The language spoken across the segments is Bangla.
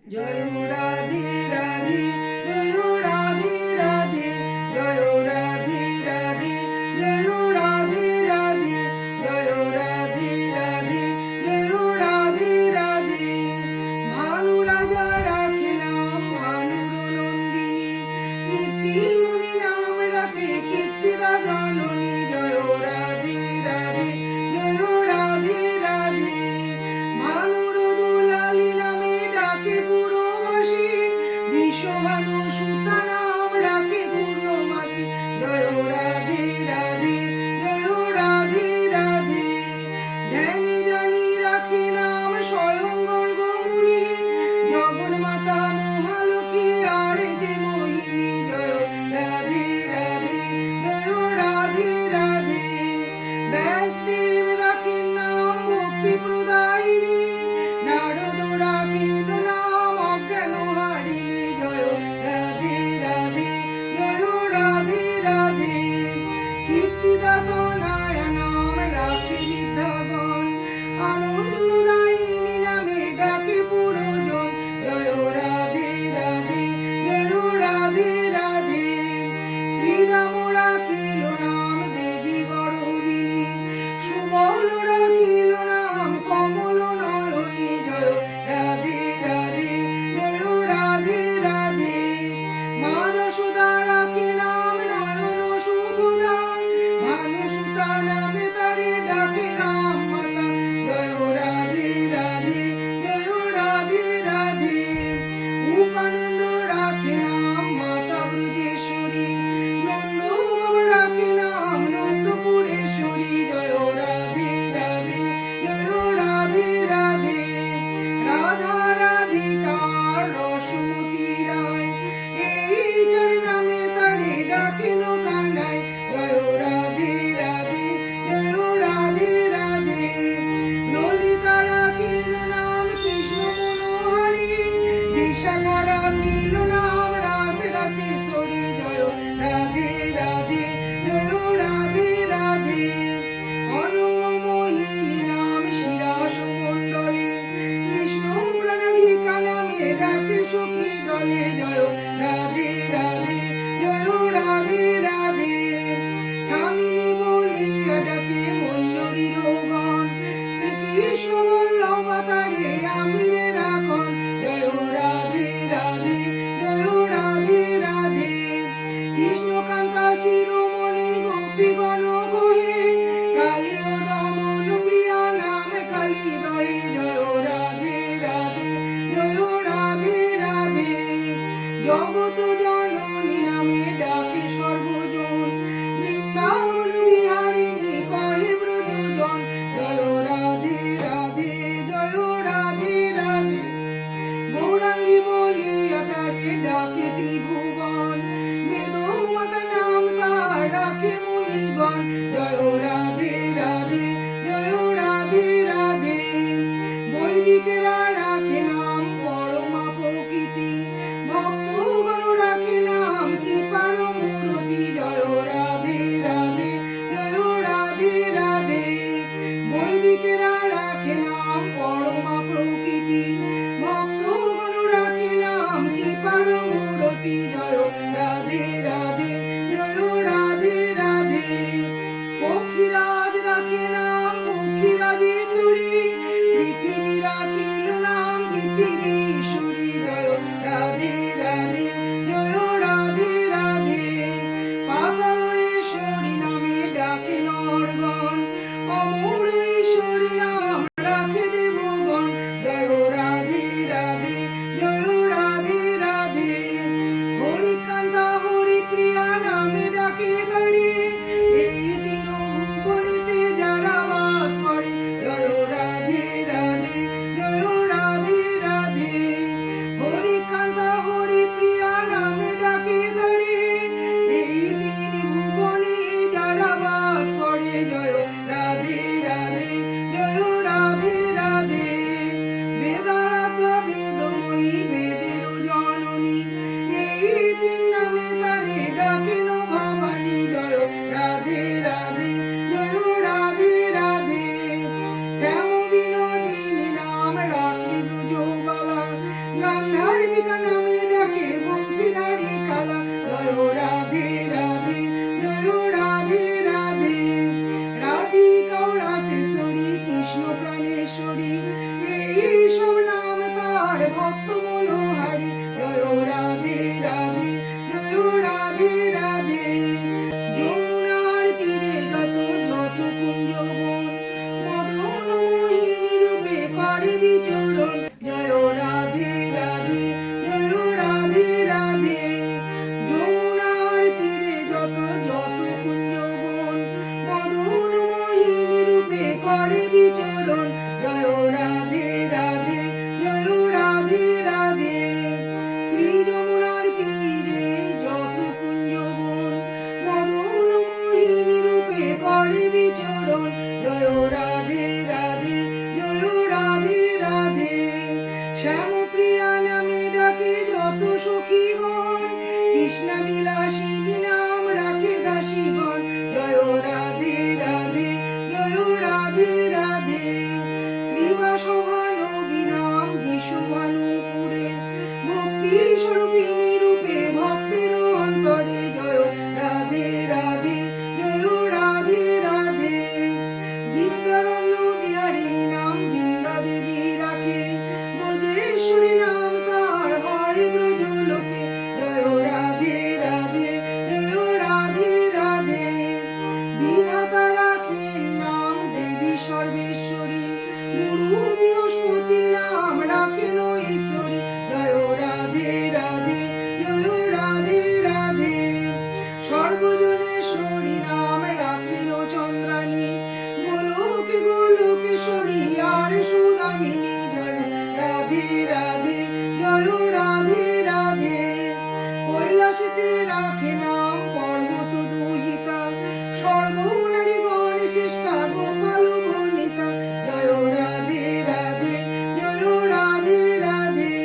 জয় রাধে রাধে, জয় রাধে রাধে, জয় রাধে রাধে, জয় রাধে রাধে, জয় রাধে রাধে, জয় রাধে রাধে। ভানু রাজা রাখে নাম ভানুর নন্দিনী, কীর্তি মুনি নাম রাখে কীর্তিদা জননী। জয় রাধে রাধে, জয় রাধে রাধে। ভানুর দুলালী নামে ডাকে পুরবাসী, বিশ্বভানু সুতা নাম রাখে পূর্ণমাসী। জয় রাধে রাধে, জয় রাধে রাধে। ধ্যানে জানি রাখে নাম স্বয়ং গর্গমুনি, জগন্মাতা মহালক্ষ্মী আর যে মোহিনী। জয় রাধে রাধে, জয় রাধে রাধে। ব্যাসদেব রাখেন নাম ভক্তি প্রদায়িনী, নারদ রাখেন নাম অজ্ঞান হারিণী। জয় রাধে রাধে, জয় রাধে রাধে। কীর্তিদাতনায় নাম রাখে বৃদ্ধাগণ, আনন্দদায়িনী নামে ডাকে পুরজন। জয় রাধে রাধে, জয় রাধে রাধে। শ্রীরাম রাখিল নাম দেবী গর্ভিণী, সুবল রাখিল নাম কমল নয়নী। জয় রাধে রাধে, জয় রাধে রাধে। মা যশোদা রাখে নাম নয়ন সুখদা, ভানু সুতা নামে তারে ডাকে নাম মাতা। জয় রাধে রাধে, জয় রাধে রাধে। উপানন্দ রাখে নাম মাতা ব্রজেশ্বরী, নন্দ বাবা রাখে নাম নন্দপুরেশ্বরী। জয় রাধে রাধে, জয় রাধে রাধে। রাধা রাধিকার রসমতি রায়, এই চার নামে তারে ডাকেন কানাই। জয় রাধে রাধে, জয় রাধে রাধে। ললিতা রাখিল নাম কৃষ্ণ মনোহরি, বিশাখা রাখিল নাম রাস রাসেশ্বরী। জয় রাধে রাধে, জয় রাধে রাধে। অনঙ্গ মোহিনী নাম শিরাস মণ্ডলী, কৃষ্ণ প্রাণাধিকা নামে ডাকে সখী দলে। জয় রাধে রাধে, জয় রাধে রাধে। স্বামিনী বলিয়া ডাকে মঞ্জরীর গণ, শ্রীকৃষ্ণ বল্লভ তারে আমিরে রাখন। জয় রাধে রাধে, জয় রাধে রাধে। কৃষ্ণকান্ত ধার্মিকা নামে ডাকে বংশীধারী কালা, জয় রাধে রাধে, জয় রাধে রাধে। রাধিকা ও রাসেশ্বরী, কৃষ্ণ প্রাণেশ্বরী, এই সব নাম তার ভক্ত মনোহারী, জয় রাধে রাধে, জয় রাধে রাধে। যমুনার তীরে যত যত কুঞ্জবন, মদন মোহিনী রূপে করে বিচরণ, জয় রাধে রাধে, জয় রাধে রাধে। যমুনার তীরে যত যত কুঞ্জবন, মদন মোহিনী রূপে করে বিচরণ, জয় রাধে রাধে, জয় রাধে রাধে। শ্রী যমুনার তীরে যত কুঞ্জবন, মদন মোহিনী রূপে করে বিচরণ, জয় রাধে রাধে, জয় রাধে রাধে। শ্যামপ্রিয়া নামে ডাকে যত সখীগণ, কৃষ্ণা বিলাসিনী নাম রাখে দাসীগণ, জয় রাধে রাধে, জয় রাধে রাধে। শ্রীবাসবানবী নাম বিশ্বভানুপুরে, ভক্তি স্বরূপিণী রূপে ভক্তের অন্তরে, জয় রাধে রাধে, জয় রাধে রাধে। বিদ্যারণ্য বিহারিণী নাম বৃন্দা দেবী রাখে, ব্রজেশ্বরী নাম তার হয় ব্রজলোকে, জয় রাধে রাধে, জয় রাধে রাধে। বিধাতা রাখেন নাম দেবী সর্বেশ্বরী, গুরু বৃহস্পতি নাম রাখেন ঈশ্বরী, জয় রাধে রাধে, জয় রাধে রাধে। সর্বজনেশ্বরী নাম রাখেন চন্দ্রাণী, গোলকে গোলকেশ্বরী আর সুদামিনী, জয় রাধে রাধে, জয় রাধে রাধে। কৈলাসেতে রাখে নাম পর্বত দুহিতা, সর্বনারীগণ শ্রেষ্ঠা গোপাল বর্ণিতা, জয় রাধে রাধে, জয় রাধে রাধে।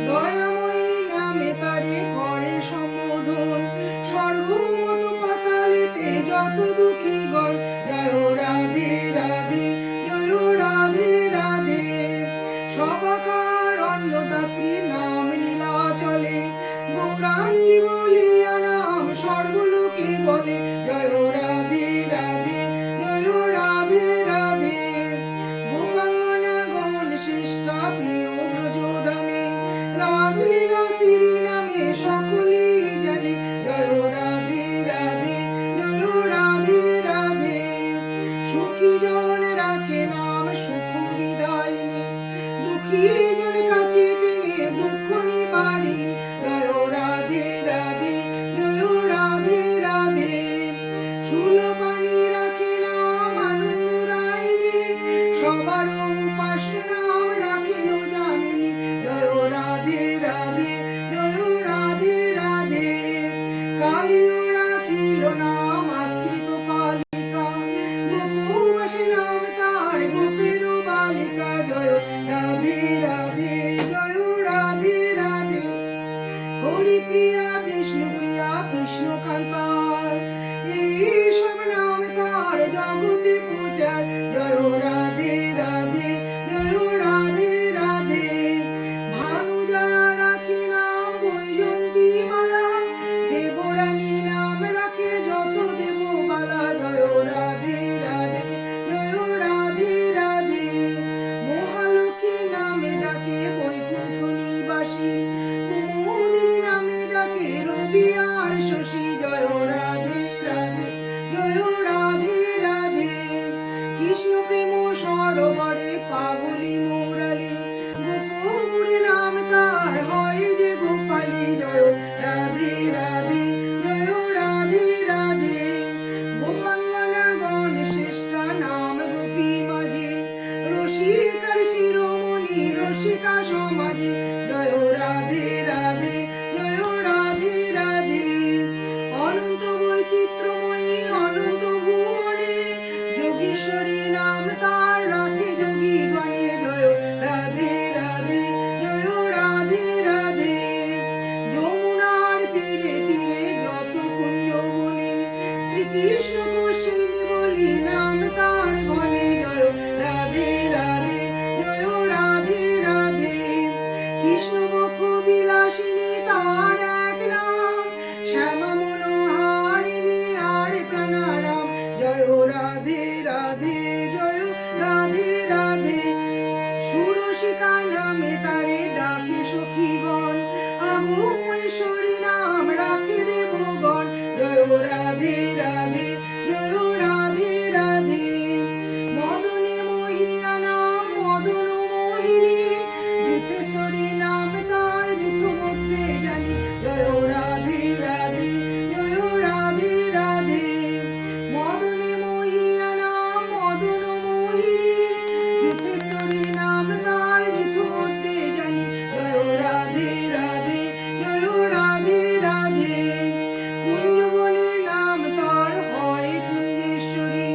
দয়াময়ী নামে তারে করে সম্বোধন, সর্বমত পাতালেতে যত দুঃখীগণ, জয় রাধে রাধে, জয় রাধে রাধে। সবাকার অন্নদাত্রী নাম নীলাচলে, গৌরাঙ্গী বলিয়া নাম সুখ বিলাসিনী তার এক নাম, শ্যামা মনোহারিণী আর প্রাণারাম। জয় রাধে রাধে, জয় রাধে রাধে। সুরসিকা নামে তারে ডাকে সখীগণ, আগো মহেশ্বরী নাম রাখে দেবগণ। জয় রাধে রাধে, জয় রাধে রাধে। মদনে মহিয়া নাম মদন মোহিনী, যুথেশ্বরী নাম তার যুথ মধ্যে জানি। জয় রাধে রাধে, জয় রাধে রাধে। মদনে মহিয়া নাম মদন মোহিনী, যুথেশ্বরী নাম তার যুথ মধ্যে জানি। জয় রাধে রাধে, জয় রাধে রাধে। কুঞ্জবনের নাম তার হয় কুঞ্জেশ্বরী,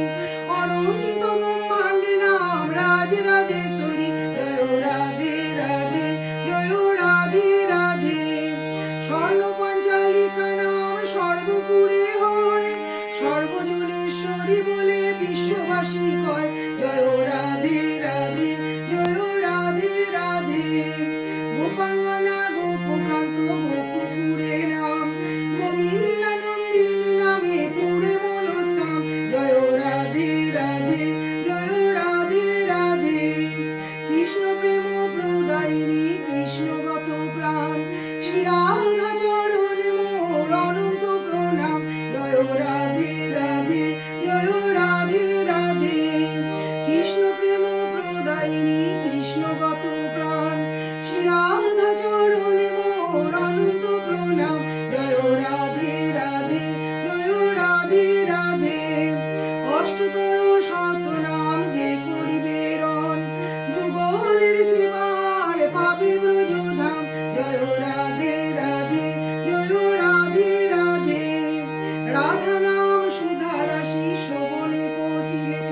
অনন্ত ব্রহ্মাণ্ডে নাম রাজ রাজেশ্বরী। জয় রাধে রাধে, জয় রাধে রাধে। স্বর্ণ পঞ্চালিকা নাম সর্বপুরে হয়, সর্বজনেশ্বরী বলে বিশ্ববাসী কয়। জয় রাধে রাধে, জয় রাধে রাধে। গোপাঙ্গনা গোপকান্ত গোপপুরে নাম, গোবিন্দানন্দিনী নামে পুরে মনস্কাম। জয় রাধে রাধে, জয় রাধে রাধে। কৃষ্ণ প্রেম প্রদায়িনী কৃষ্ণগত প্রাণ, শ্রী রাধা চরণে মোর অনন্ত প্রণাম। জয় রাধে রাধে, জয় রাধে রাধে। কৃষ্ণ প্রেম প্রদায়িনী কৃষ্ণগত প্রাণ, শ্রী রাধা চরণে মোর অনন্ত প্রণাম। জয় রাধে রাধে, জয় রাধে রাধে। অষ্টতর শতনাম যে করিবে রণ, যুগলের সেবার পাবে ব্রজধাম। জয় রাধে রাধে, জয় রাধে রাধে। রাধা নাম সুধা রাশি শোভনে পৌঁছিলে,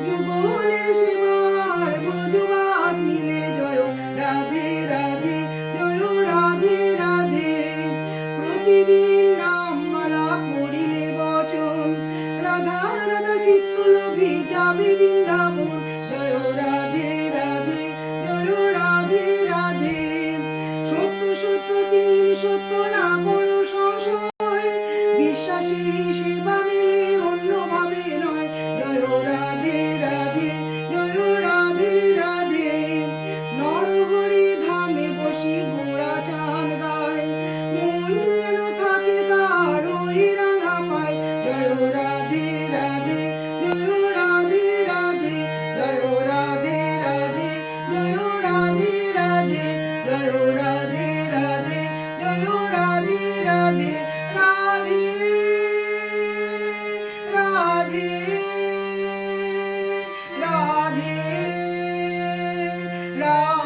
যুগলের সেবার ব্রজবাস মিলে। জয় রাধে রাধে, জয় রাধে রাধে। প্রতিদিন নাম মালা করিলে বচন, রাধা রাধা সিক্তলোভী যাবে বৃন্দাবন। জয় রাধে রাধে, জয় রাধে রাধে। সত্য সত্য তিন সত্য না করো সংশয়, বিশ্বাসী সেবা মেলে অন্য ভাবে নয়। জয় রাধে রাধে, জয় রাধে রাধে। নরহরি ধামে বসি ঘোড়া চাঁদ গায়, মন যেন থাকে তার ওই রাঙা পায়। জয় রাধে রাধে, জয় রাধে রাধে। জয় রাধে রাধে, জয় রাধে রাধে। জয় রাধে রাধে, জয় রাধে রাধে। রাধে রাধে, রাধে রাধে।